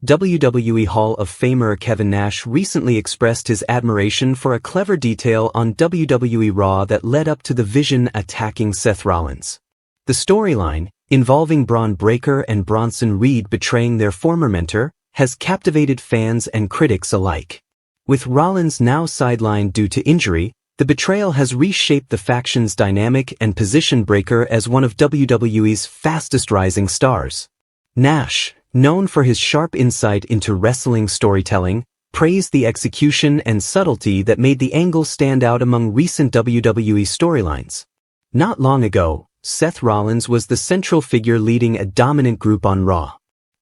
WWE Hall of Famer Kevin Nash recently expressed his admiration for a clever detail on WWE Raw that led up to the Vision attacking Seth Rollins. The storyline, involving Braun Breaker and Bronson Reed betraying their former mentor, has captivated fans and critics alike. With Rollins now sidelined due to injury, the betrayal has reshaped the faction's dynamic and positioned Breaker as one of WWE's fastest rising stars. Nash, known for his sharp insight into wrestling storytelling, praised the execution and subtlety that made the angle stand out among recent WWE storylines. Not long ago, Seth Rollins was the central figure leading a dominant group on Raw.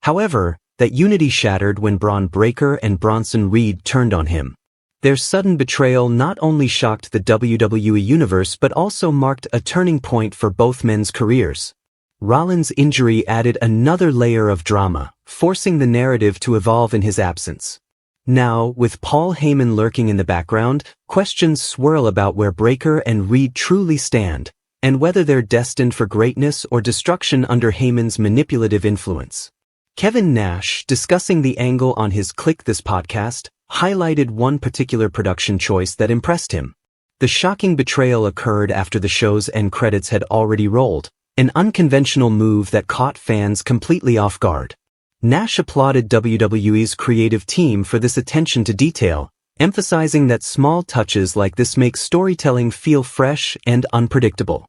However, that unity shattered when Braun Breaker and Bronson Reed turned on him. Their sudden betrayal not only shocked the WWE Universe but also marked a turning point for both men's careers. Rollins' injury added another layer of drama, forcing the narrative to evolve in his absence. Now, with Paul Heyman lurking in the background, questions swirl about where Breaker and Reed truly stand, and whether they're destined for greatness or destruction under Heyman's manipulative influence. Kevin Nash, discussing the angle on his Click This podcast, highlighted one particular production choice that impressed him. The shocking betrayal occurred after the show's end credits had already rolled, an unconventional move that caught fans completely off guard. Nash applauded WWE's creative team for this attention to detail, emphasizing that small touches like this make storytelling feel fresh and unpredictable.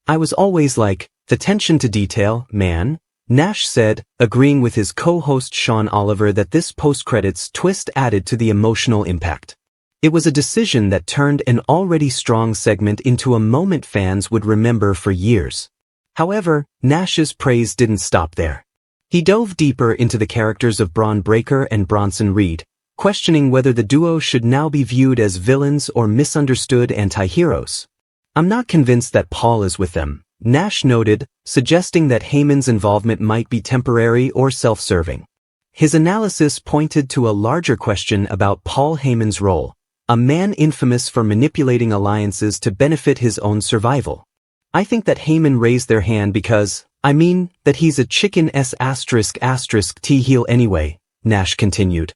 "I was always like, attention to detail, man," Nash said, agreeing with his co-host Sean Oliver that this post-credits twist added to the emotional impact. It was a decision that turned an already strong segment into a moment fans would remember for years. However, Nash's praise didn't stop there. He dove deeper into the characters of Braun Breaker and Bronson Reed, questioning whether the duo should now be viewed as villains or misunderstood anti-heroes. "I'm not convinced that Paul is with them," Nash noted, suggesting that Heyman's involvement might be temporary or self-serving. His analysis pointed to a larger question about Paul Heyman's role, a man infamous for manipulating alliances to benefit his own survival. "I think that Heyman raised their hand because, that he's a chicken **T heel anyway," Nash continued.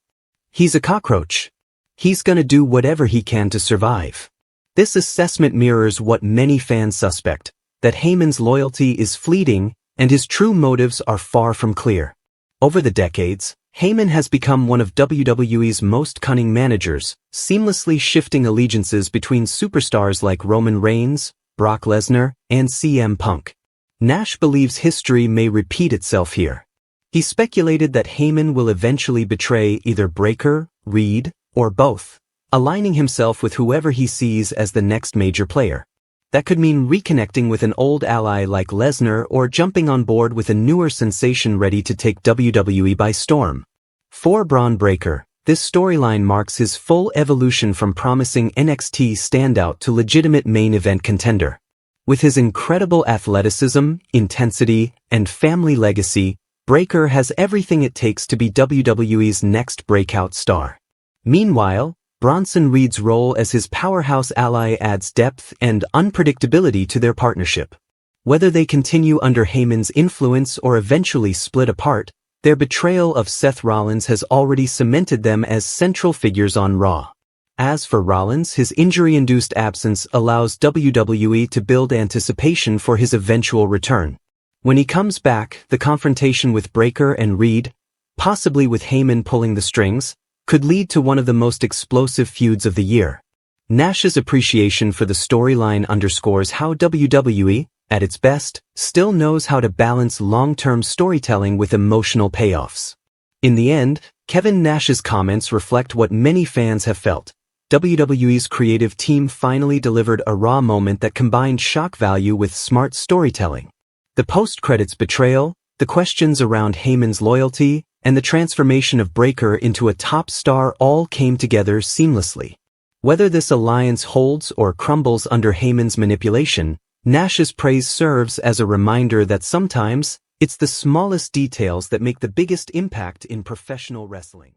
"He's a cockroach. He's gonna do whatever he can to survive." This assessment mirrors what many fans suspect, that Heyman's loyalty is fleeting and his true motives are far from clear. Over the decades, Heyman has become one of WWE's most cunning managers, seamlessly shifting allegiances between superstars like Roman Reigns, Brock Lesnar, and CM Punk. Nash believes history may repeat itself here. He speculated that Heyman will eventually betray either Breaker, Reed, or both, aligning himself with whoever he sees as the next major player. That could mean reconnecting with an old ally like Lesnar or jumping on board with a newer sensation ready to take WWE by storm. For Braun Breaker, this storyline marks his full evolution from promising NXT standout to legitimate main event contender. With his incredible athleticism, intensity, and family legacy, Breaker has everything it takes to be WWE's next breakout star. Meanwhile, Bronson Reed's role as his powerhouse ally adds depth and unpredictability to their partnership. Whether they continue under Heyman's influence or eventually split apart, their betrayal of Seth Rollins has already cemented them as central figures on Raw. As for Rollins, his injury-induced absence allows WWE to build anticipation for his eventual return. When he comes back, the confrontation with Breaker and Reed, possibly with Heyman pulling the strings, could lead to one of the most explosive feuds of the year. Nash's appreciation for the storyline underscores how WWE, at its best, still knows how to balance long-term storytelling with emotional payoffs. In the end, Kevin Nash's comments reflect what many fans have felt. WWE's creative team finally delivered a Raw moment that combined shock value with smart storytelling. The post-credits betrayal, the questions around Heyman's loyalty, and the transformation of Breaker into a top star all came together seamlessly. Whether this alliance holds or crumbles under Heyman's manipulation, Nash's praise serves as a reminder that sometimes, it's the smallest details that make the biggest impact in professional wrestling.